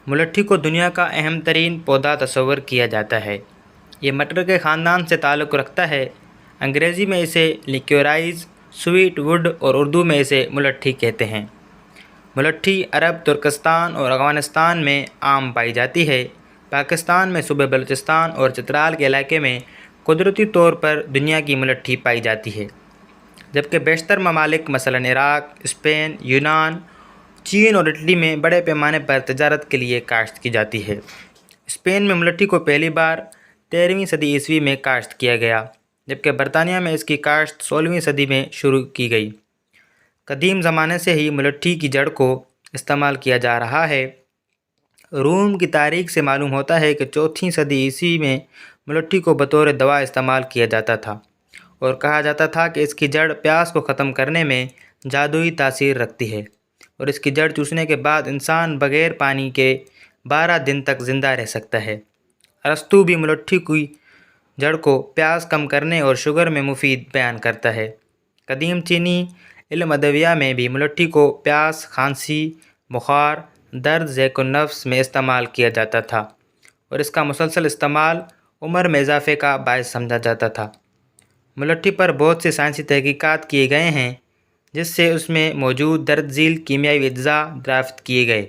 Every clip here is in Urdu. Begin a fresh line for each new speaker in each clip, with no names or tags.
ملٹھی کو دنیا کا اہم ترین پودا تصور کیا جاتا ہے۔ یہ مٹر کے خاندان سے تعلق رکھتا ہے۔ انگریزی میں اسے لیکیورائز، سویٹ ووڈ اور اردو میں اسے ملٹھی کہتے ہیں۔ ملٹھی عرب، ترکستان اور افغانستان میں عام پائی جاتی ہے۔ پاکستان میں صوبے بلوچستان اور چترال کے علاقے میں قدرتی طور پر دنیا کی ملٹھی پائی جاتی ہے، جبکہ بیشتر ممالک مثلاً عراق، اسپین، یونان، چین اور اٹلی میں بڑے پیمانے پر تجارت کے لیے کاشت کی جاتی ہے۔ اسپین میں ملٹھی کو پہلی بار 13ویں صدی عیسوی میں کاشت کیا گیا، جبکہ برطانیہ میں اس کی کاشت 16ویں صدی میں شروع کی گئی۔ قدیم زمانے سے ہی ملٹھی کی جڑ کو استعمال کیا جا رہا ہے۔ روم کی تاریخ سے معلوم ہوتا ہے کہ 4ویں صدی عیسوی میں ملٹھی کو بطور دوا استعمال کیا جاتا تھا اور کہا جاتا تھا کہ اس کی جڑ پیاس کو ختم کرنے میں جادوئی تاثیر رکھتی ہے اور اس کی جڑ چوسنے کے بعد انسان بغیر پانی کے 12 دن تک زندہ رہ سکتا ہے۔ ارسطو بھی ملٹھی کی جڑ کو پیاس کم کرنے اور شوگر میں مفید بیان کرتا ہے۔ قدیم چینی علم ادویہ میں بھی ملٹھی کو پیاس، کھانسی، بخار، درد ذیق النفس میں استعمال کیا جاتا تھا اور اس کا مسلسل استعمال عمر میں اضافے کا باعث سمجھا جاتا تھا۔ ملٹھی پر بہت سے سائنسی تحقیقات کیے گئے ہیں، جس سے اس میں موجود درد ذیل کیمیائی اجزاء دریافت کیے گئے۔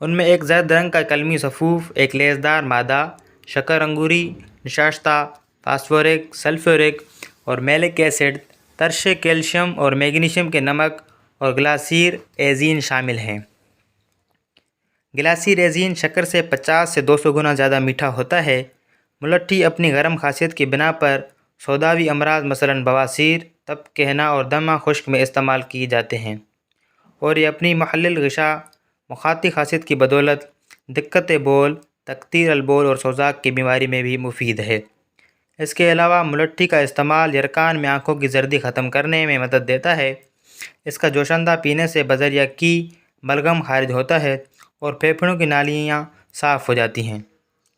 ان میں ایک زرد رنگ کا قلمی صفوف، ایک لیسدار مادہ، شکر انگوری، نشاستہ، فاسفورک، سلفورک اور میلک ایسڈ، ترشے کیلشیم اور میگنیشیم کے نمک اور گلاسیر ایزین شامل ہیں۔ گلاسیر ایزین شکر سے 50 سے 200 گنا زیادہ میٹھا ہوتا ہے۔ ملٹھی اپنی گرم خاصیت کی بنا پر سوداوی امراض مثلاً بواسیر، تپ کہنا اور دمہ خشک میں استعمال کی جاتے ہیں، اور یہ اپنی محلل غشا مخاطی خاصیت کی بدولت دقت بول، تکتیر البول اور سوزاک کی بیماری میں بھی مفید ہے۔ اس کے علاوہ ملٹھی کا استعمال یرقان میں آنکھوں کی زردی ختم کرنے میں مدد دیتا ہے۔ اس کا جوشندہ پینے سے بذریعہ کی بلغم خارج ہوتا ہے اور پھیپھڑوں کی نالیاں صاف ہو جاتی ہیں۔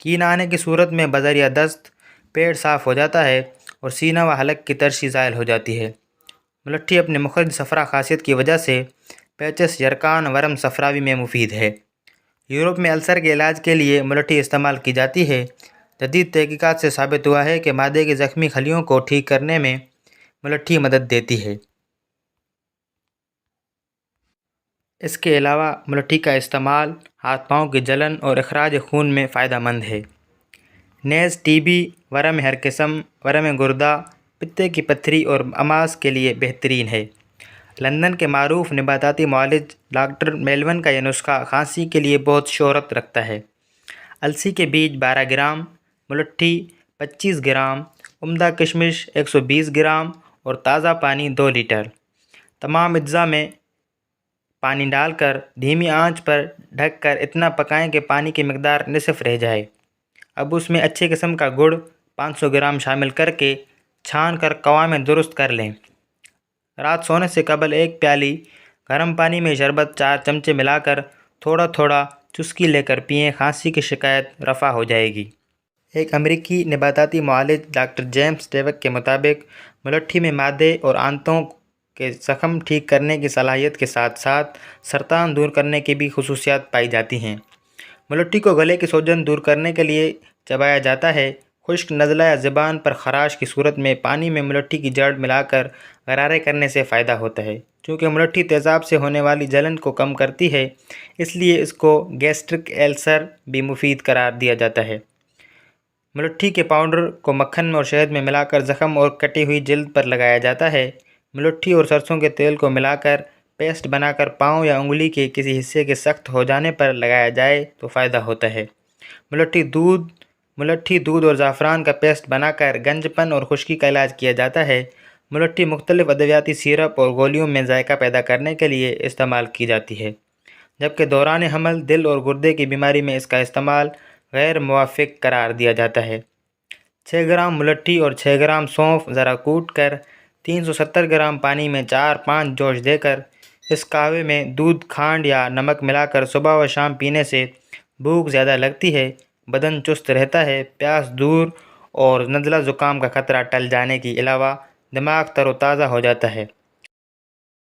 کی نہ آنے کی صورت میں بذریعہ دست پیٹ صاف ہو جاتا ہے اور سینہ و حلق کی ترشی زائل ہو جاتی ہے۔ ملٹھی اپنے مخرج صفرا خاصیت کی وجہ سے پیچس، یرقان، ورم صفراوی میں مفید ہے۔ یورپ میں السر کے علاج کے لیے ملٹھی استعمال کی جاتی ہے۔ جدید تحقیقات سے ثابت ہوا ہے کہ معدے کی زخمی خلیوں کو ٹھیک کرنے میں ملٹھی مدد دیتی ہے۔ اس کے علاوہ ملٹھی کا استعمال ہاتھ پاؤں کی جلن اور اخراج خون میں فائدہ مند ہے۔ نیز ٹی بی، ورم ہر قسم، ورم گردہ، پتے کی پتھری اور اماس کے لیے بہترین ہے۔ لندن کے معروف نباتاتی معالج ڈاکٹر میلون کا یہ نسخہ کھانسی کے لیے بہت شہرت رکھتا ہے۔ السی کے بیج 12 گرام، ملٹھی 25 گرام، عمدہ کشمش 120 گرام اور تازہ پانی 2 لیٹر۔ تمام اجزاء میں پانی ڈال کر دھیمی آنچ پر ڈھک کر اتنا پکائیں کہ پانی کی مقدار نصف رہ جائے۔ اب اس میں اچھی قسم کا گڑ 500 گرام شامل کر کے چھان کر قوام درست کر لیں۔ رات سونے سے قبل 1 پیالی گرم پانی میں شربت 4 چمچے ملا کر تھوڑا تھوڑا چسکی لے کر پئیں، کھانسی کی شکایت رفع ہو جائے گی۔ ایک امریکی نباتاتی معالج ڈاکٹر جیمز ڈیوک کے مطابق ملٹھی میں معدے اور آنتوں کے زخم ٹھیک کرنے کی صلاحیت کے ساتھ ساتھ سرطان دور کرنے کی بھی خصوصیات پائی جاتی ہیں۔ ملٹھی کو گلے کی سوجن دور کرنے کے لیے چبایا جاتا ہے۔ خشک نزلہ یا زبان پر خراش کی صورت میں پانی میں ملٹھی کی جڑ ملا کر غرارے کرنے سے فائدہ ہوتا ہے۔ چونکہ ملٹھی تیزاب سے ہونے والی جلن کو کم کرتی ہے، اس لیے اس کو گیسٹرک ایلسر بھی مفید قرار دیا جاتا ہے۔ ملٹھی کے پاؤڈر کو مکھن اور شہد میں ملا کر زخم اور کٹی ہوئی جلد پر لگایا جاتا ہے۔ ملٹھی اور سرسوں کے تیل کو ملا کر پیسٹ بنا کر پاؤں یا انگلی کے کسی حصے کے سخت ہو جانے پر لگایا جائے تو فائدہ ہوتا ہے۔ ملٹھی دودھ اور زعفران کا پیسٹ بنا کر گنج پن اور خشکی کا علاج کیا جاتا ہے۔ ملٹھی مختلف ادویاتی سیرپ اور گولیوں میں ذائقہ پیدا کرنے کے لیے استعمال کی جاتی ہے، جبکہ دوران حمل دل اور گردے کی بیماری میں اس کا استعمال غیر موافق قرار دیا جاتا ہے۔ 6 گرام ملٹھی اور 6 گرام سونف ذرا کوٹ کر 370 گرام پانی میں 4-5 جوش دے کر اس قہوے میں دودھ، کھانڈ یا نمک ملا کر صبح و شام پینے سے بھوک زیادہ لگتی ہے، بدن چست رہتا ہے، پیاس دور اور نزلہ زکام کا خطرہ ٹل جانے کے علاوہ دماغ تر و تازہ ہو جاتا ہے۔